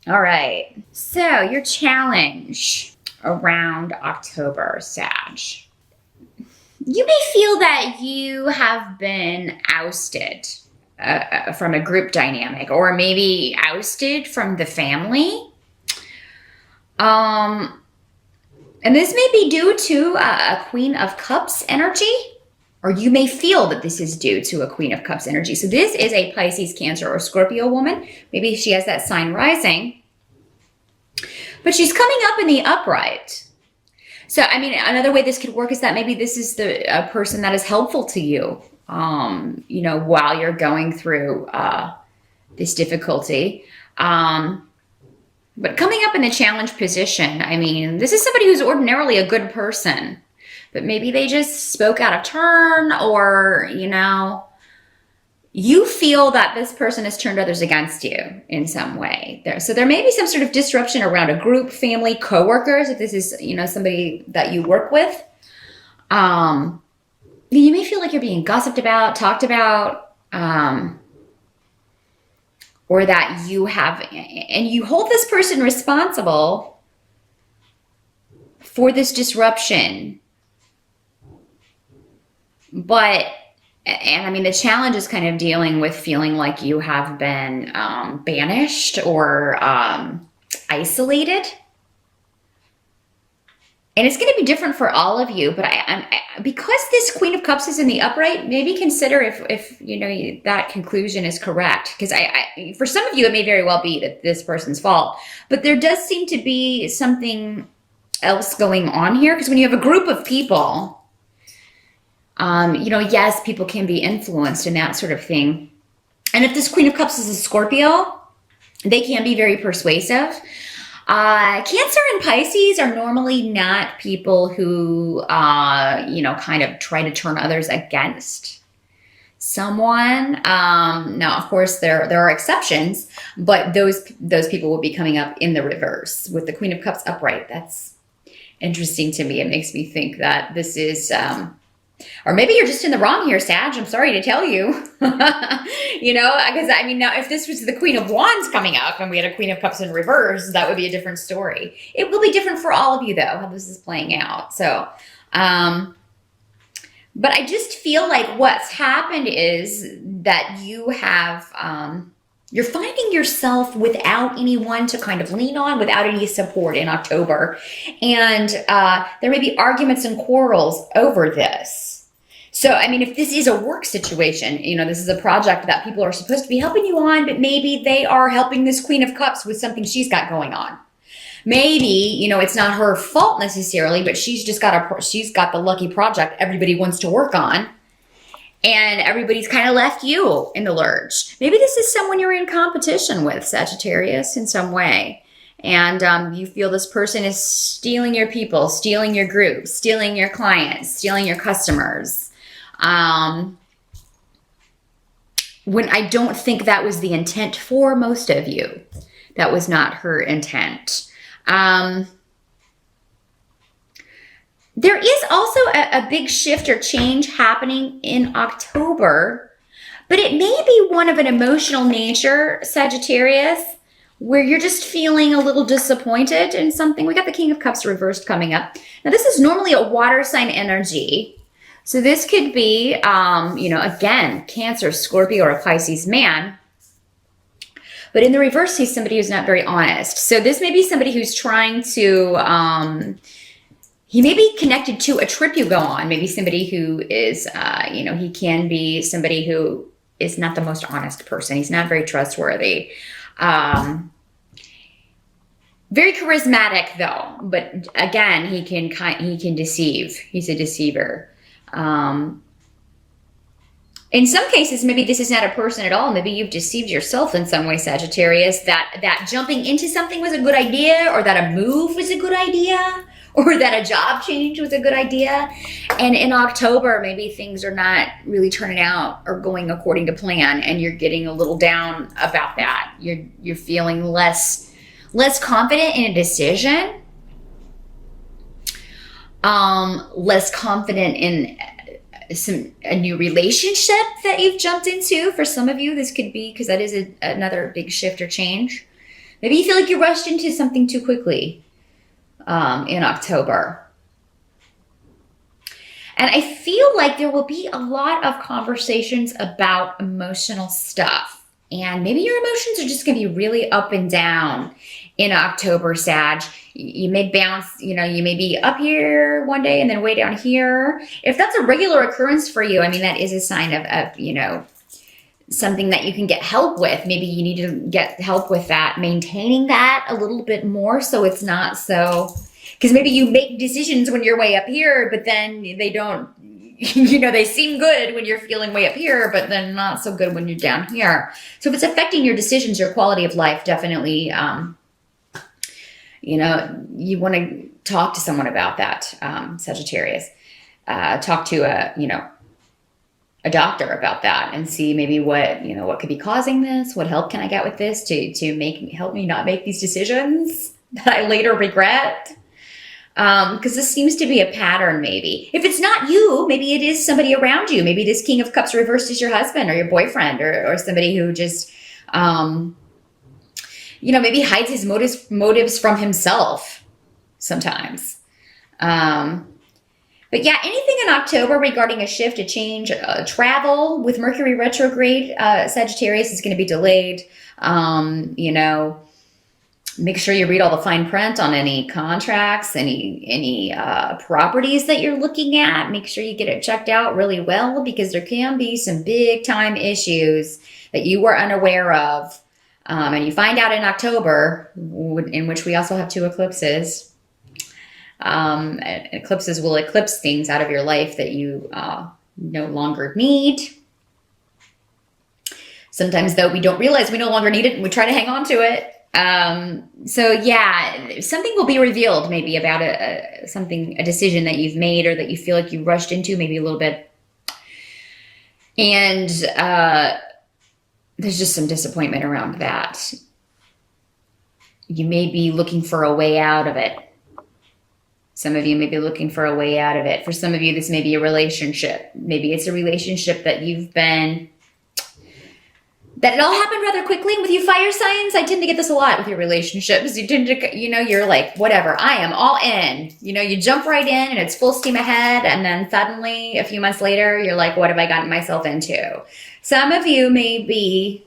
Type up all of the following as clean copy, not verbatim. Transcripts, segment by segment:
All right. So your challenge around October, Sag. You may feel that you have been ousted from a group dynamic, or maybe ousted from the family. And this may be due to a Queen of Cups energy, or you may feel that this is due to a Queen of Cups energy. So this is a Pisces, Cancer, or Scorpio woman. Maybe she has that sign rising, but she's coming up in the upright. So, I mean, another way this could work is that maybe this is a person that is helpful to you, while you're going through this difficulty. But coming up in the challenge position, I mean, this is somebody who's ordinarily a good person, but maybe they just spoke out of turn, or, you feel that this person has turned others against you in some way. So there may be some sort of disruption around a group, family, coworkers, if this is, somebody that you work with. You may feel like you're being gossiped about, talked about, or that you hold this person responsible for this disruption. And I mean, the challenge is kind of dealing with feeling like you have been banished or isolated. And it's going to be different for all of you. But because this Queen of Cups is in the upright, maybe consider if that conclusion is correct. Because for some of you, it may very well be that this person's fault. But there does seem to be something else going on here. Because when you have a group of people, yes, people can be influenced and that sort of thing. And if this Queen of Cups is a Scorpio, they can be very persuasive. Cancer and Pisces are normally not people who, kind of try to turn others against someone. Now, of course, there are exceptions, but those people will be coming up in the reverse with the Queen of Cups upright. That's interesting to me. It makes me think that this is... or maybe you're just in the wrong here, Sag. I'm sorry to tell you. Because now if this was the Queen of Wands coming up and we had a Queen of Cups in reverse, that would be a different story. It will be different for all of you, though, how this is playing out. So, but I just feel like what's happened is that you have, you're finding yourself without anyone to kind of lean on, without any support in October. And there may be arguments and quarrels over this. So, I mean, if this is a work situation, this is a project that people are supposed to be helping you on, but maybe they are helping this Queen of Cups with something she's got going on. Maybe, it's not her fault necessarily, but she's got the lucky project everybody wants to work on. And everybody's kind of left you in the lurch. Maybe this is someone you're in competition with, Sagittarius, in some way. And you feel this person is stealing your people, stealing your group, stealing your clients, stealing your customers. When I don't think that was the intent for most of you. That was not her intent. There is also a big shift or change happening in October, but it may be one of an emotional nature, Sagittarius, where you're just feeling a little disappointed in something. We got the King of Cups reversed coming up. Now, this is normally a water sign energy. So this could be, again, Cancer, Scorpio, or a Pisces man. But in the reverse, he's somebody who's not very honest. So this may be somebody who's trying to... he may be connected to a trip you go on. Maybe somebody who is, he can be somebody who is not the most honest person. He's not very trustworthy. Very charismatic, though. But again, he can deceive. He's a deceiver. In some cases, maybe this is not a person at all. Maybe you've deceived yourself in some way, Sagittarius, that jumping into something was a good idea, or that a move was a good idea, or that a job change was a good idea. And in October, maybe things are not really turning out or going according to plan, and you're getting a little down about that. You're feeling less confident in a decision, less confident in a new relationship that you've jumped into. For some of you, this could be because that is another big shift or change. Maybe you feel like you rushed into something too quickly in October. And I feel like there will be a lot of conversations about emotional stuff. And maybe your emotions are just going to be really up and down in October, Sag. You may bounce, you may be up here one day and then way down here. If that's a regular occurrence for you, I mean, that is a sign of something that you can get help with. Maybe you need to get help with that, maintaining that a little bit more so it's not so... Because maybe you make decisions when you're way up here, but then they don't, they seem good when you're feeling way up here, but then not so good when you're down here. So if it's affecting your decisions, your quality of life, definitely, you want to talk to someone about that, Sagittarius. Talk to a doctor about that and see maybe what could be causing this. What help can I get with this to help me not make these decisions that I later regret? Because this seems to be a pattern, maybe. If it's not you, maybe it is somebody around you. Maybe this King of Cups reversed is your husband or your boyfriend or somebody who just, maybe hides his motives from himself sometimes. But yeah, anything in October regarding a shift, a change, travel with Mercury retrograde, Sagittarius is going to be delayed. Make sure you read all the fine print on any contracts, any properties that you're looking at. Make sure you get it checked out really well because there can be some big time issues that you were unaware of. And you find out in October, in which we also have 2 eclipses. Eclipses will eclipse things out of your life that you no longer need. Sometimes, though, we don't realize we no longer need it and we try to hang on to it. So yeah, something will be revealed maybe about a decision that you've made or that you feel like you rushed into maybe a little bit. And, there's just some disappointment around that. You may be looking for a way out of it. Some of you may be looking for a way out of it. For some of you, this may be a relationship. Maybe it's a relationship that that it all happened rather quickly. And with you fire signs, I tend to get this a lot with your relationships. You tend to, you're like, whatever, I am all in. You jump right in and it's full steam ahead. And then suddenly, a few months later, you're like, what have I gotten myself into? Some of you may be,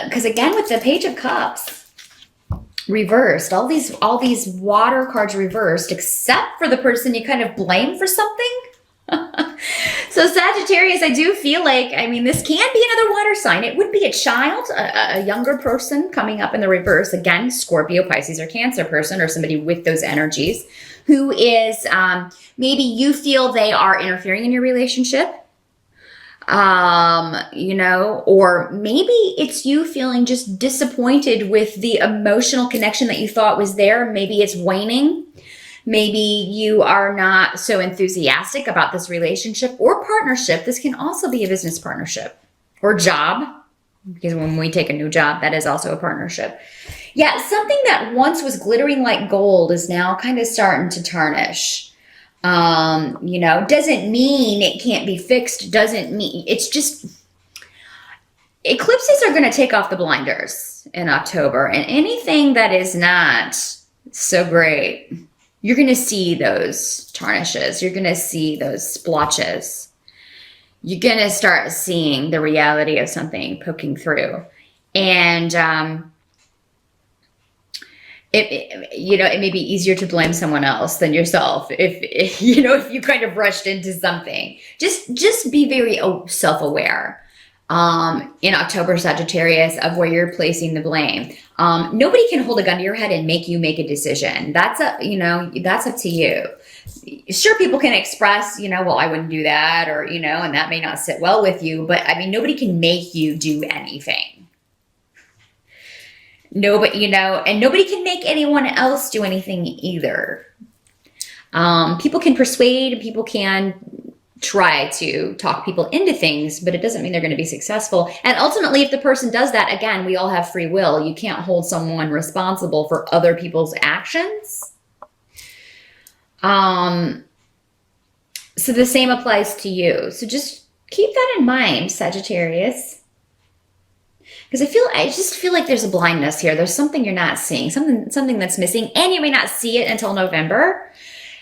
because again, with the Page of Cups reversed, all these water cards reversed, except for the person you kind of blame for something. So Sagittarius, I do feel like, this can be another water sign. It would be a child, a younger person coming up in the reverse. Again, Scorpio, Pisces, or Cancer person, or somebody with those energies who is, maybe you feel they are interfering in your relationship. Or maybe it's you feeling just disappointed with the emotional connection that you thought was there. Maybe it's waning. Maybe you are not so enthusiastic about this relationship or partnership. This can also be a business partnership or job, because when we take a new job, that is also a partnership. Yeah, something that once was glittering like gold is now kind of starting to tarnish. Doesn't mean it can't be fixed. Doesn't mean, it's just, eclipses are going to take off the blinders in October, and anything that is not so great, you're going to see those tarnishes. You're going to see those splotches. You're going to start seeing the reality of something poking through. And, it may be easier to blame someone else than yourself if you kind of rushed into something. Just be very self-aware in October, Sagittarius, of where you're placing the blame. Nobody can hold a gun to your head and make you make a decision. That's up to you. Sure, people can express, well, I wouldn't do that, or, and that may not sit well with you, but nobody can make you do anything. Nobody, and nobody can make anyone else do anything either. People can persuade, people can try to talk people into things, but it doesn't mean they're going to be successful. And ultimately, if the person does that, again, we all have free will. You can't hold someone responsible for other people's actions. So the same applies to you. So just keep that in mind, Sagittarius. Because I just feel like there's a blindness here. There's something you're not seeing, something that's missing, and you may not see it until November.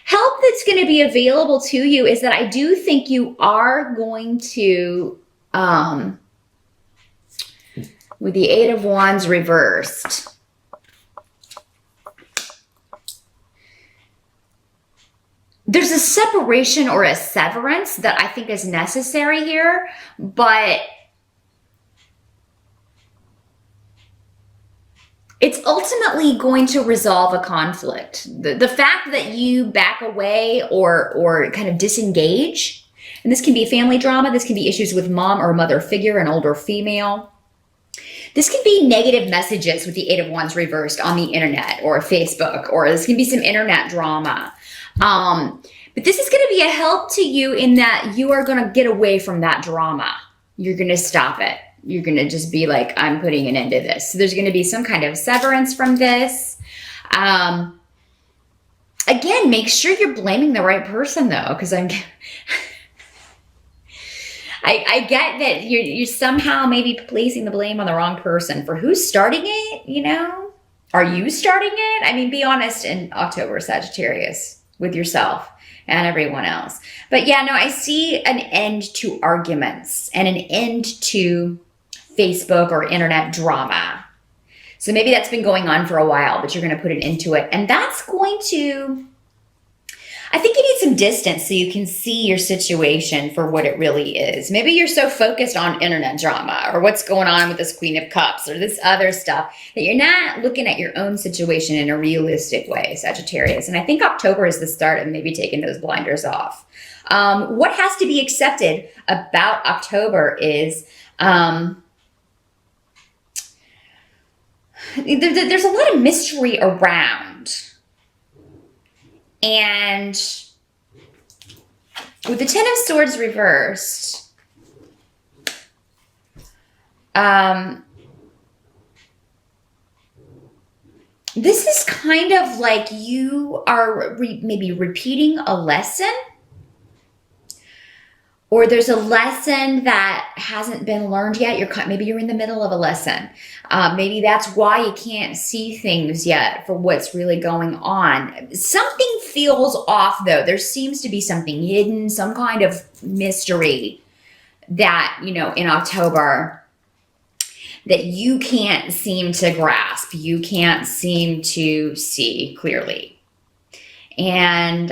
Help that's going to be available to you is that I do think you are going to, with the Eight of Wands reversed, there's a separation or a severance that I think is necessary here, but it's ultimately going to resolve a conflict. The fact that you back away or kind of disengage, and this can be family drama, this can be issues with mom or mother figure, an older female. This can be negative messages with the Eight of Wands reversed on the internet or Facebook, or this can be some internet drama. But this is going to be a help to you in that you are going to get away from that drama. You're going to stop it. You're going to just be like, I'm putting an end to this. So there's going to be some kind of severance from this. Again, make sure you're blaming the right person though, because I get that you're somehow maybe placing the blame on the wrong person for who's starting it, you know? Are you starting it? I mean, be honest in October, Sagittarius, with yourself and everyone else. But yeah, no, I see an end to arguments and an end to Facebook or internet drama. So maybe that's been going on for a while, but you're going to put an end to it. And that's going to, I think you need some distance so you can see your situation for what it really is. Maybe you're so focused on internet drama or what's going on with this Queen of Cups or this other stuff that you're not looking at your own situation in a realistic way, Sagittarius. And I think October is the start of maybe taking those blinders off. What has to be accepted about October is there's a lot of mystery around. And with the Ten of Swords reversed, this is kind of like you are maybe repeating a lesson, or there's a lesson that hasn't been learned yet. Maybe you're in the middle of a lesson. Maybe that's why you can't see things yet for what's really going on. Something feels off though. There seems to be something hidden, some kind of mystery that, you know, in October that you can't seem to grasp. You can't seem to see clearly. And,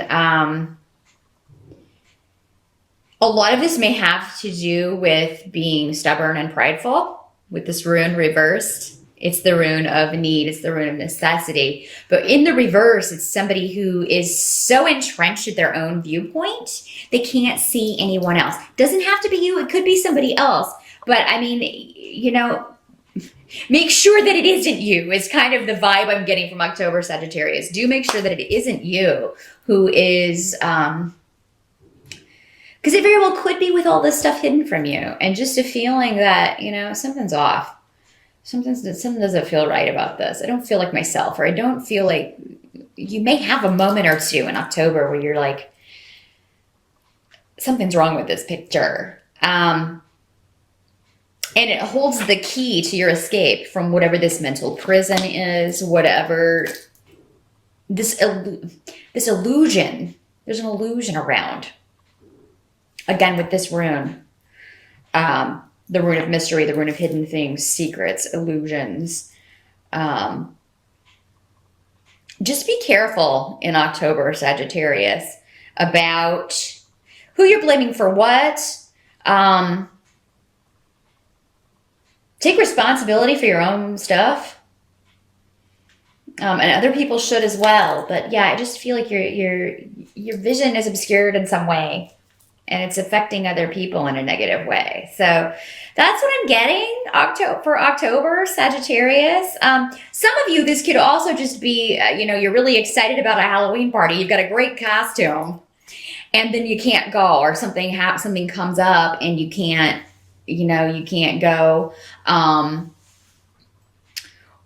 a lot of this may have to do with being stubborn and prideful with this rune reversed. It's the rune of need. It's the rune of necessity. But in the reverse, it's somebody who is so entrenched at their own viewpoint, they can't see anyone else. Doesn't have to be you. It could be somebody else. But I mean, you know, make sure that it isn't you. It's kind of the vibe I'm getting from October, Sagittarius. Do make sure that it isn't you who is... because it very well could be with all this stuff hidden from you and just a feeling that, you know, something's off. Something doesn't feel right about this. I don't feel like myself, or I don't feel like, you may have a moment or two in October where you're like, something's wrong with this picture. And it holds the key to your escape from whatever this mental prison is, whatever this illusion. There's an illusion around. Again, with this rune, the rune of mystery, the rune of hidden things, secrets, illusions. Just be careful in October, Sagittarius, about who you're blaming for what. Take responsibility for your own stuff. And other people should as well. But yeah, I just feel like your vision is obscured in some way. And it's affecting other people in a negative way. So that's what I'm getting for October, Sagittarius. Some of you, this could also just be, you know, you're really excited about a Halloween party. You've got a great costume. And then you can't go, or something comes up and you can't, you know, you can't go.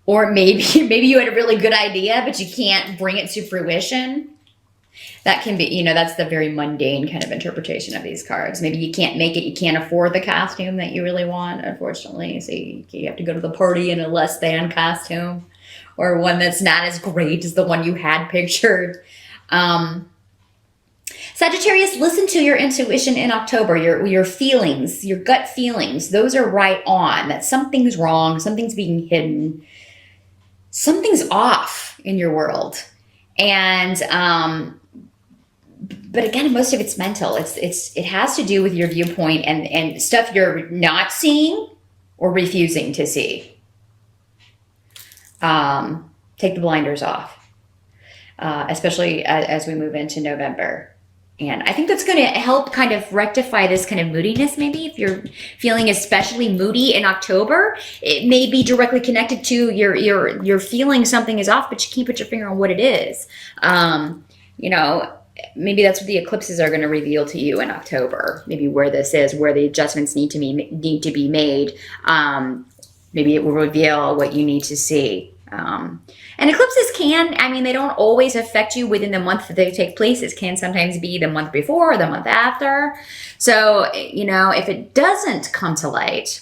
Or maybe you had a really good idea, but you can't bring it to fruition. That can be, that's the very mundane kind of interpretation of these cards. Maybe you can't make it, you can't afford the costume that you really want, unfortunately. So you have to go to the party in a less than costume, or one that's not as great as the one you had pictured. Sagittarius, listen to your intuition in October, your feelings, your gut feelings. Those are right on. That something's wrong, something's being hidden, something's off in your world. And but again, most of it's mental. It has to do with your viewpoint and stuff you're not seeing or refusing to see. Take the blinders off, especially as we move into November. And I think that's going to help kind of rectify this kind of moodiness. Maybe if you're feeling especially moody in October, it may be directly connected to your feeling something is off, but you can't put your finger on what it is. Maybe that's what the eclipses are going to reveal to you in October. Maybe where this is, where the adjustments need to be made. Maybe it will reveal what you need to see. And eclipses they don't always affect you within the month that they take place. It can sometimes be the month before or the month after. So, if it doesn't come to light,